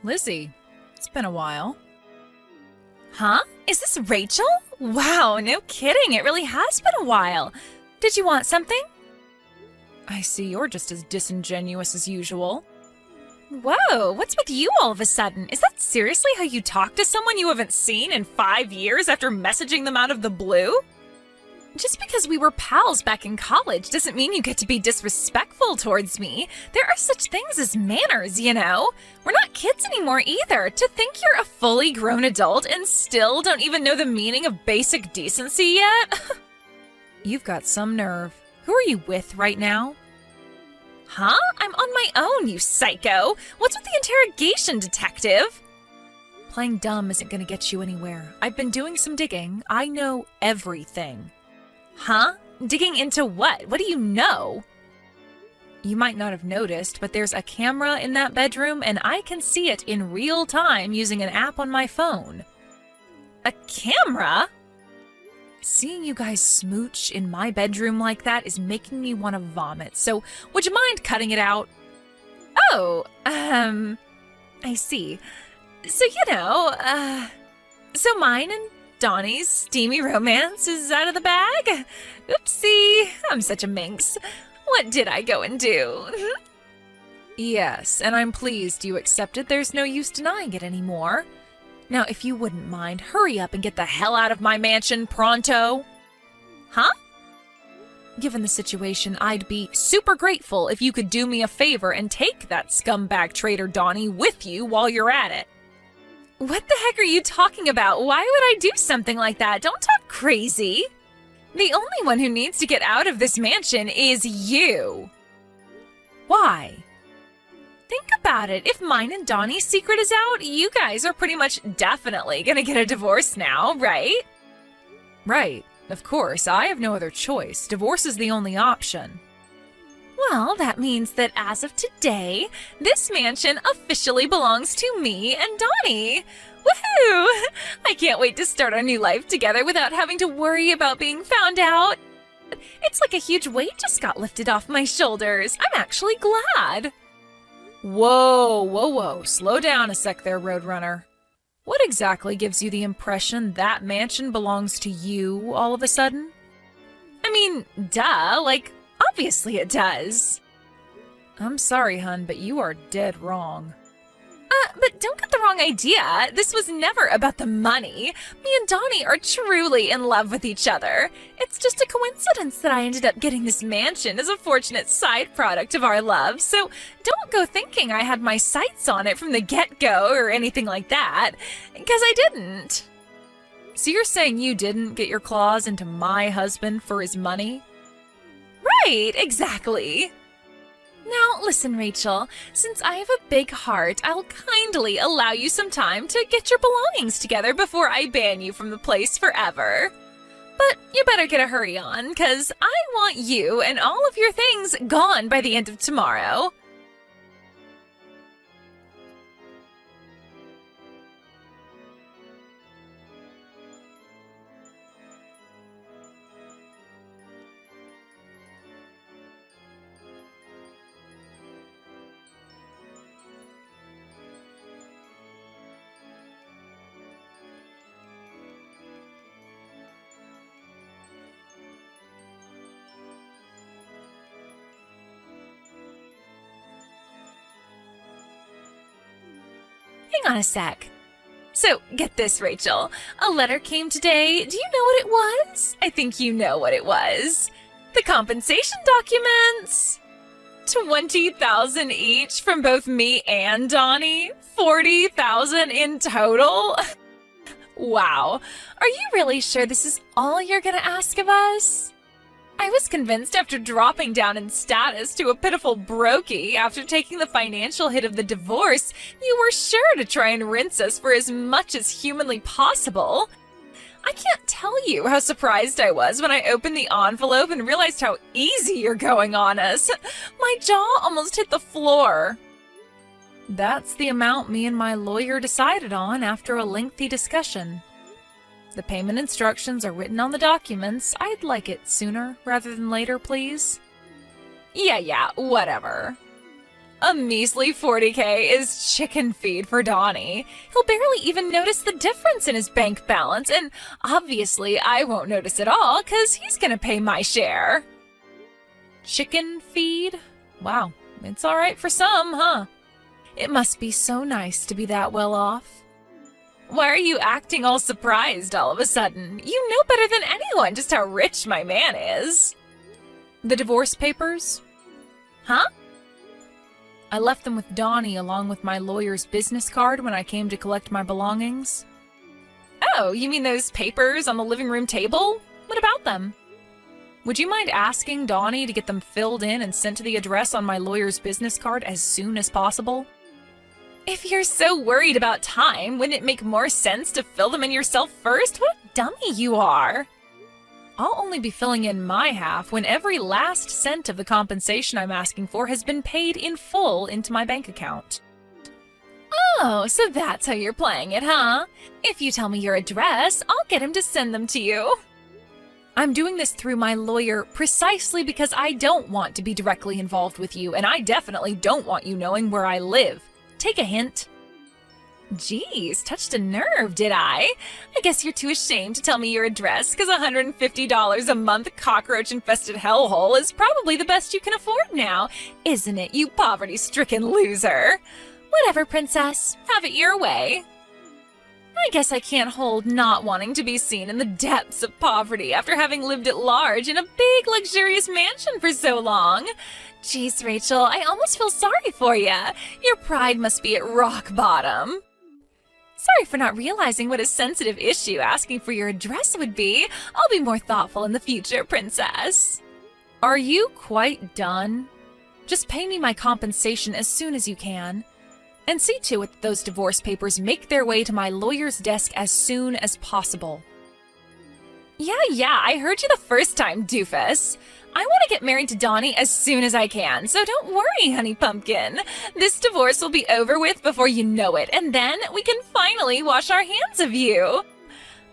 Lizzie, it's been a while. Huh? Is this Rachel? Wow, no kidding, it really has been a while. Did you want something? I see you're just as disingenuous as usual. Whoa, what's with you all of a sudden? Is that seriously how you talk to someone you haven't seen in 5 years after messaging them out of the blue? Just because we were pals back in college doesn't mean you get to be disrespectful towards me. There are such things as manners, you know? We're not kids anymore either. To think you're a fully grown adult and still don't even know the meaning of basic decency yet? You've got some nerve. Who are you with right now? Huh? I'm on my own, you psycho. What's with the interrogation, detective? Playing dumb isn't going to get you anywhere. I've been doing some digging. I know everything. Huh? Digging into what? What do you know? You might not have noticed, but there's a camera in that bedroom and I can see it in real time using an app on my phone. A camera? Seeing you guys smooch in my bedroom like that is making me want to vomit, so would you mind cutting it out? Oh, I see. So, so mine and Donnie's steamy romance is out of the bag? Oopsie, I'm such a minx. What did I go and do? Yes, and I'm pleased you accepted. There's no use denying it anymore. Now, if you wouldn't mind, hurry up and get the hell out of my mansion pronto. Huh? Given the situation, I'd be super grateful if you could do me a favor and take that scumbag traitor Donnie with you while you're at it. What the heck are you talking about? Why would I do something like that? Don't talk crazy. The only one who needs to get out of this mansion is you. Why? Think about it. If mine and Donnie's secret is out, you guys are pretty much definitely gonna get a divorce now, right? Right. Of course. I have no other choice. Divorce is the only option. Well, that means that as of today, this mansion officially belongs to me and Donnie. Woohoo! I can't wait to start our new life together without having to worry about being found out. It's like a huge weight just got lifted off my shoulders. I'm actually glad. Whoa. Slow down a sec there, Roadrunner. What exactly gives you the impression that mansion belongs to you all of a sudden? I mean, duh, obviously it does. I'm sorry, hun, but you are dead wrong. But don't get the wrong idea. This was never about the money. Me and Donnie are truly in love with each other. It's just a coincidence that I ended up getting this mansion as a fortunate side product of our love, so don't go thinking I had my sights on it from the get-go or anything like that, because I didn't. So you're saying you didn't get your claws into my husband for his money? Right, exactly. Now, listen, Rachel, since I have a big heart, I'll kindly allow you some time to get your belongings together before I ban you from the place forever. But you better get a hurry on, because I want you and all of your things gone by the end of tomorrow. Hang on a sec. So, get this, Rachel. A letter came today. Do you know what it was? I think you know what it was. The compensation documents. 20,000 each from both me and Donnie. 40,000 in total. Wow. Are you really sure this is all you're gonna ask of us? I was convinced after dropping down in status to a pitiful brokey after taking the financial hit of the divorce, you were sure to try and rinse us for as much as humanly possible. I can't tell you how surprised I was when I opened the envelope and realized how easy you're going on us. My jaw almost hit the floor. That's the amount me and my lawyer decided on after a lengthy discussion. The payment instructions are written on the documents. I'd like it sooner rather than later, please. Yeah, whatever. A measly 40K is chicken feed for Donnie. He'll barely even notice the difference in his bank balance, and obviously I won't notice at all because he's gonna pay my share. Chicken feed? Wow, it's alright for some, huh? It must be so nice to be that well off. Why are you acting all surprised all of a sudden? You know better than anyone just how rich my man is. The divorce papers? Huh? I left them with Donnie along with my lawyer's business card when I came to collect my belongings. Oh, you mean those papers on the living room table? What about them? Would you mind asking Donnie to get them filled in and sent to the address on my lawyer's business card as soon as possible? If you're so worried about time, wouldn't it make more sense to fill them in yourself first? What a dummy you are! I'll only be filling in my half when every last cent of the compensation I'm asking for has been paid in full into my bank account. Oh, so that's how you're playing it, huh? If you tell me your address, I'll get him to send them to you. I'm doing this through my lawyer precisely because I don't want to be directly involved with you, and I definitely don't want you knowing where I live. Take a hint. Geez, touched a nerve, did I? I guess you're too ashamed to tell me your address because $150 a month cockroach-infested hellhole is probably the best you can afford now, isn't it, you poverty-stricken loser? Whatever, princess. Have it your way. I guess I can't hold not wanting to be seen in the depths of poverty after having lived at large in a big, luxurious mansion for so long. Geez, Rachel, I almost feel sorry for you. Your pride must be at rock bottom. Sorry for not realizing what a sensitive issue asking for your address would be. I'll be more thoughtful in the future, princess. Are you quite done? Just pay me my compensation as soon as you can. And see to it that those divorce papers make their way to my lawyer's desk as soon as possible. Yeah, I heard you the first time, doofus. I want to get married to Donnie as soon as I can, so don't worry, honey pumpkin. This divorce will be over with before you know it, and then we can finally wash our hands of you.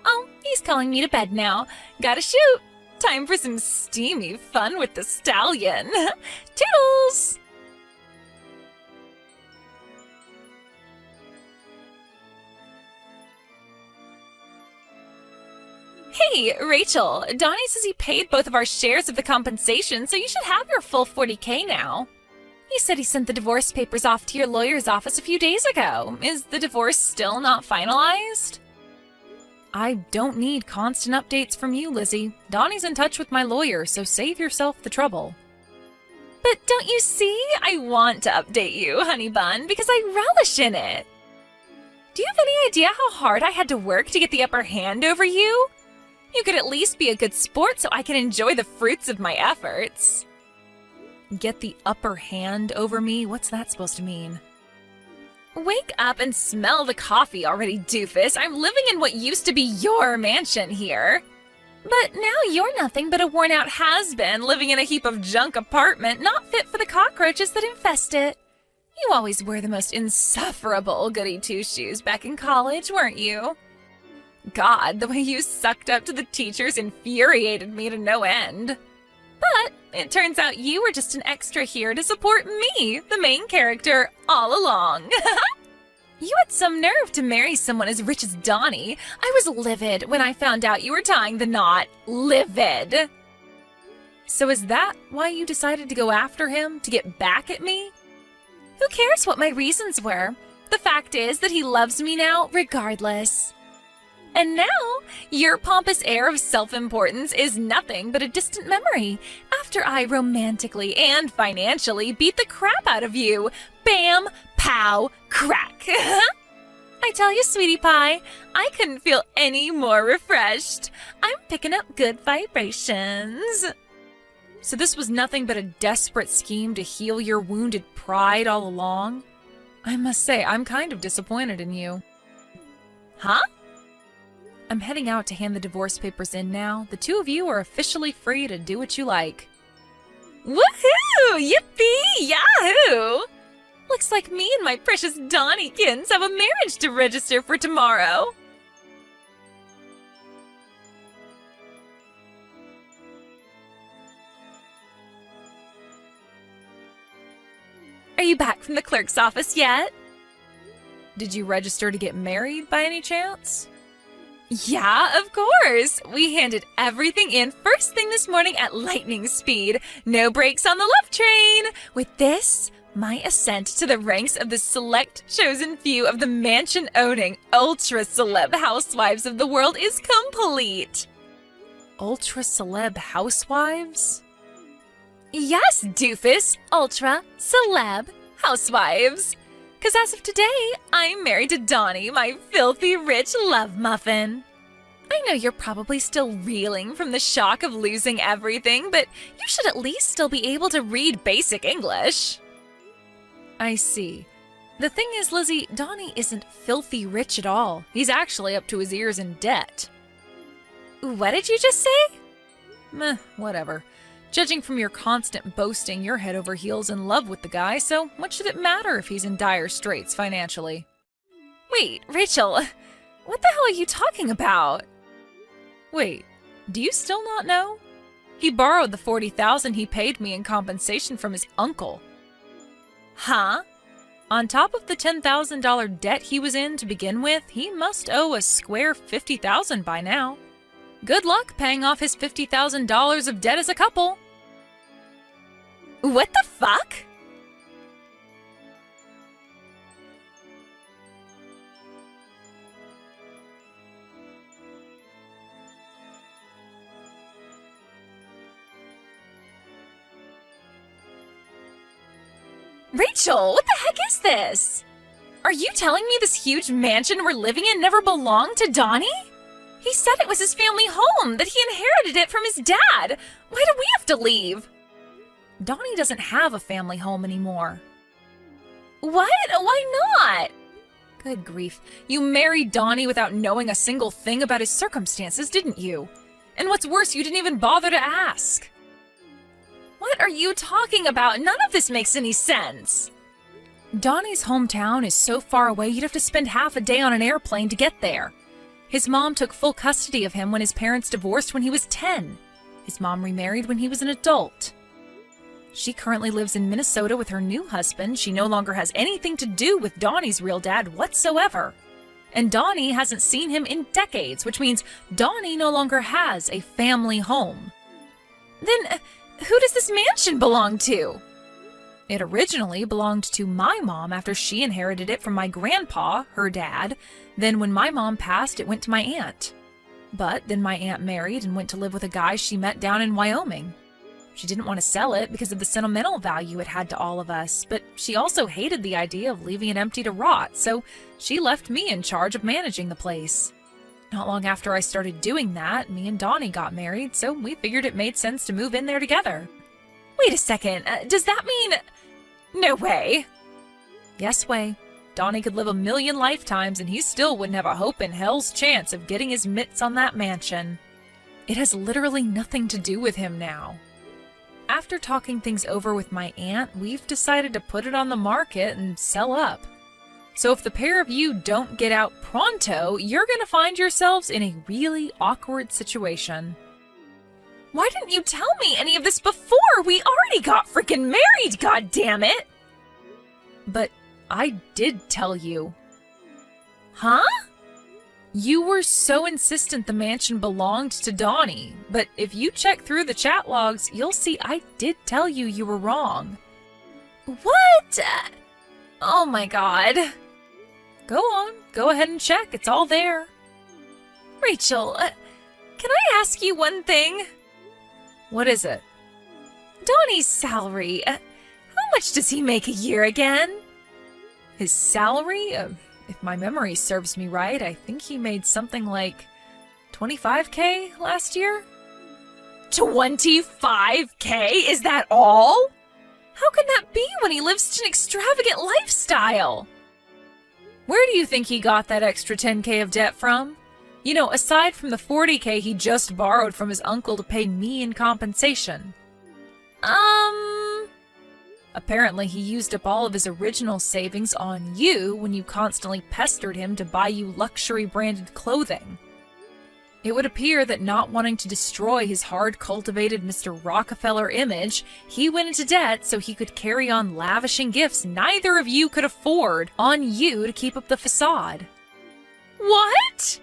Oh, he's calling me to bed now. Gotta shoot. Time for some steamy fun with the stallion. Toodles! Hey, Rachel, Donnie says he paid both of our shares of the compensation, so you should have your full 40K now. He said he sent the divorce papers off to your lawyer's office a few days ago. Is the divorce still not finalized? I don't need constant updates from you, Lizzie. Donnie's in touch with my lawyer, so save yourself the trouble. But don't you see? I want to update you, honey bun, because I relish in it. Do you have any idea how hard I had to work to get the upper hand over you? You could at least be a good sport so I can enjoy the fruits of my efforts. Get the upper hand over me? What's that supposed to mean? Wake up and smell the coffee already, doofus. I'm living in what used to be your mansion here. But now you're nothing but a worn-out has-been living in a heap of junk apartment not fit for the cockroaches that infest it. You always were the most insufferable goody-two-shoes back in college, weren't you? God, the way you sucked up to the teachers infuriated me to no end. But it turns out you were just an extra here to support me, the main character, all along. You had some nerve to marry someone as rich as Donnie. I was livid when I found out you were tying the knot. Livid. So is that why you decided to go after him, to get back at me? Who cares what my reasons were? The fact is that he loves me now, regardless. And now, your pompous air of self-importance is nothing but a distant memory after I romantically and financially beat the crap out of you. Bam, pow, crack. I tell you, sweetie pie, I couldn't feel any more refreshed. I'm picking up good vibrations. So this was nothing but a desperate scheme to heal your wounded pride all along? I must say, I'm kind of disappointed in you. Huh? I'm heading out to hand the divorce papers in now. The two of you are officially free to do what you like. Woohoo! Yippee! Yahoo! Looks like me and my precious Donniekins have a marriage to register for tomorrow. Are you back from the clerk's office yet? Did you register to get married by any chance? Yeah, of course. We handed everything in first thing this morning at lightning speed. No brakes on the love train. With this, my ascent to the ranks of the select chosen few of the mansion-owning, ultra-celeb housewives of the world is complete. Ultra-celeb housewives? Yes, doofus, ultra-celeb housewives. 'Cause as of today, I'm married to Donnie, my filthy rich love muffin. I know you're probably still reeling from the shock of losing everything, but you should at least still be able to read basic English. I see. The thing is, Lizzie, Donnie isn't filthy rich at all. He's actually up to his ears in debt. What did you just say? Meh, whatever. Judging from your constant boasting, you're head over heels in love with the guy, so what should it matter if he's in dire straits financially? Wait, Rachel, what the hell are you talking about? Wait, do you still not know? He borrowed the $40,000 he paid me in compensation from his uncle. Huh? On top of the $10,000 debt he was in to begin with, he must owe a square $50,000 by now. Good luck paying off his $50,000 of debt as a couple. What the fuck? Rachel, what the heck is this? Are you telling me this huge mansion we're living in never belonged to Donnie? He said it was his family home, that he inherited it from his dad. Why do we have to leave? Donnie doesn't have a family home anymore. What? Why not? Good grief. You married Donnie without knowing a single thing about his circumstances, didn't you? And what's worse, you didn't even bother to ask. What are you talking about? None of this makes any sense. Donnie's hometown is so far away you'd have to spend half a day on an airplane to get there. His mom took full custody of him when his parents divorced when he was 10. His mom remarried when he was an adult. She currently lives in Minnesota with her new husband. She no longer has anything to do with Donnie's real dad whatsoever. And Donnie hasn't seen him in decades, which means Donnie no longer has a family home. Then, who does this mansion belong to? It originally belonged to my mom after she inherited it from my grandpa, her dad. Then when my mom passed, it went to my aunt. But then my aunt married and went to live with a guy she met down in Wyoming. She didn't want to sell it because of the sentimental value it had to all of us, but she also hated the idea of leaving it empty to rot, so she left me in charge of managing the place. Not long after I started doing that, me and Donnie got married, so we figured it made sense to move in there together. Wait a second, does that mean... No way. Yes way. Donnie could live 1,000,000 lifetimes and he still wouldn't have a hope in hell's chance of getting his mitts on that mansion. It has literally nothing to do with him now. After talking things over with my aunt, we've decided to put it on the market and sell up. So if the pair of you don't get out pronto, you're gonna find yourselves in a really awkward situation. Why didn't you tell me any of this before? We already got freaking married, goddammit! But I did tell you. Huh? You were so insistent the mansion belonged to Donnie, but if you check through the chat logs, you'll see I did tell you you were wrong. What? Oh my god. Go on, go ahead and check, it's all there. Rachel, can I ask you one thing? What is it? Donnie's salary. How much does he make a year again? His salary? If my memory serves me right, I think he made something like $25K last year. $25K? Is that all? How can that be when he lives such an extravagant lifestyle? Where do you think he got that extra $10K of debt from? You know, aside from the $40K he just borrowed from his uncle to pay me in compensation. Apparently he used up all of his original savings on you when you constantly pestered him to buy you luxury branded clothing. It would appear that not wanting to destroy his hard-cultivated Mr. Rockefeller image, he went into debt so he could carry on lavishing gifts neither of you could afford on you to keep up the facade. What?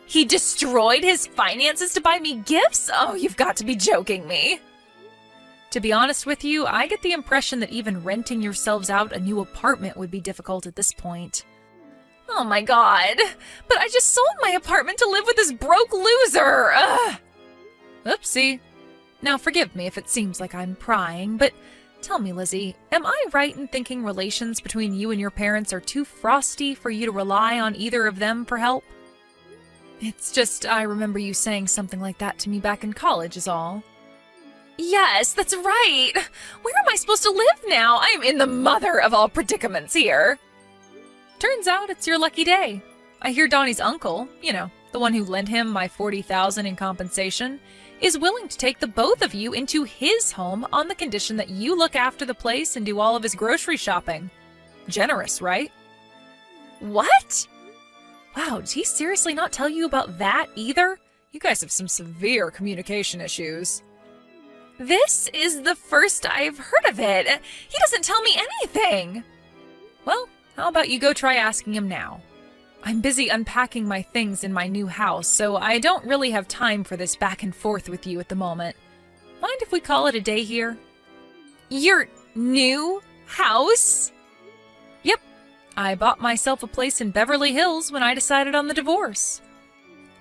He destroyed his finances to buy me gifts? Oh, you've got to be joking me. To be honest with you, I get the impression that even renting yourselves out a new apartment would be difficult at this point. Oh my god. But I just sold my apartment to live with this broke loser. Ugh. Oopsie. Now forgive me if it seems like I'm prying, but tell me, Lizzie, am I right in thinking relations between you and your parents are too frosty for you to rely on either of them for help? It's just I remember you saying something like that to me back in college is all. Yes, that's right. Where am I supposed to live now? I am in the mother of all predicaments here. Turns out it's your lucky day. I hear Donnie's uncle, the one who lent him my $40,000 in compensation, is willing to take the both of you into his home on the condition that you look after the place and do all of his grocery shopping. Generous, right? What? Wow, did he seriously not tell you about that either? You guys have some severe communication issues. This is the first I've heard of it. He doesn't tell me anything. Well, how about you go try asking him now? I'm busy unpacking my things in my new house, so I don't really have time for this back and forth with you at the moment. Mind if we call it a day here? Your new house? Yep. I bought myself a place in Beverly Hills when I decided on the divorce.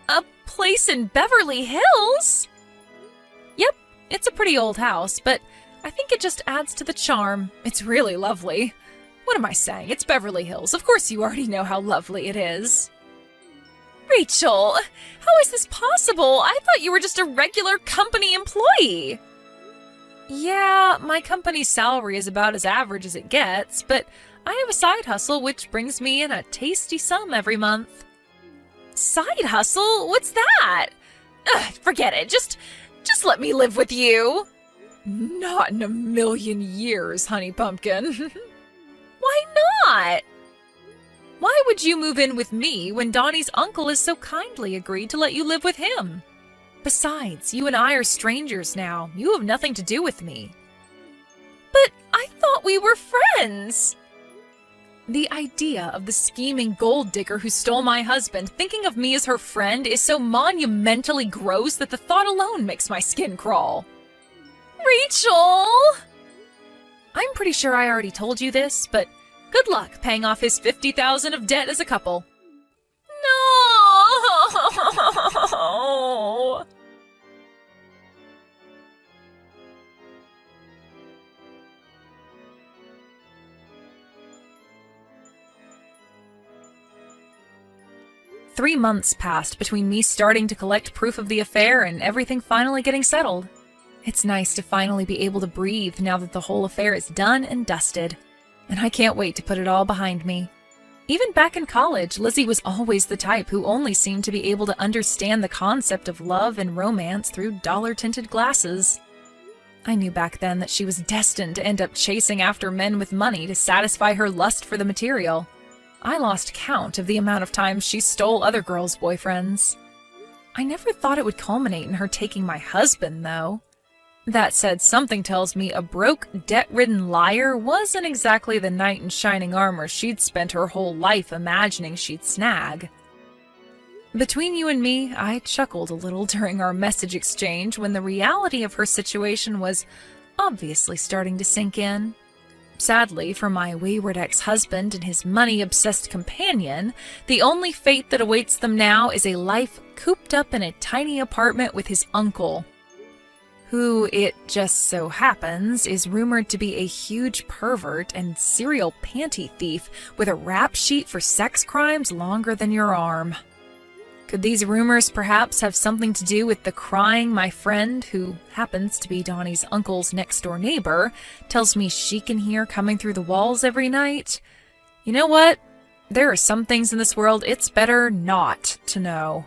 A place in Beverly Hills? Yep. It's a pretty old house, but I think it just adds to the charm. It's really lovely. What am I saying? It's Beverly Hills. Of course you already know how lovely it is. Rachel, how is this possible? I thought you were just a regular company employee. Yeah, my company's salary is about as average as it gets, but I have a side hustle which brings me in a tasty sum every month. Side hustle? What's that? Ugh, forget it. Just let me live with you. Not in a million years, honey pumpkin. Why not? Why would you move in with me when Donnie's uncle has so kindly agreed to let you live with him? Besides, you and I are strangers now. You have nothing to do with me. But I thought we were friends. The idea of the scheming gold digger who stole my husband thinking of me as her friend is so monumentally gross that the thought alone makes my skin crawl. Rachel! I'm pretty sure I already told you this, but good luck paying off his $50,000 of debt as a couple. No! 3 months passed between me starting to collect proof of the affair and everything finally getting settled. It's nice to finally be able to breathe now that the whole affair is done and dusted, and I can't wait to put it all behind me. Even back in college, Lizzie was always the type who only seemed to be able to understand the concept of love and romance through dollar-tinted glasses. I knew back then that she was destined to end up chasing after men with money to satisfy her lust for the material. I lost count of the amount of times she stole other girls' boyfriends. I never thought it would culminate in her taking my husband, though. That said, something tells me a broke, debt-ridden liar wasn't exactly the knight in shining armor she'd spent her whole life imagining she'd snag. Between you and me, I chuckled a little during our message exchange when the reality of her situation was obviously starting to sink in. Sadly, for my wayward ex-husband and his money-obsessed companion, the only fate that awaits them now is a life cooped up in a tiny apartment with his uncle, who, it just so happens, is rumored to be a huge pervert and serial panty thief with a rap sheet for sex crimes longer than your arm. Could these rumors perhaps have something to do with the crying my friend, who happens to be Donnie's uncle's next-door neighbor, tells me she can hear coming through the walls every night? You know what? There are some things in this world it's better not to know.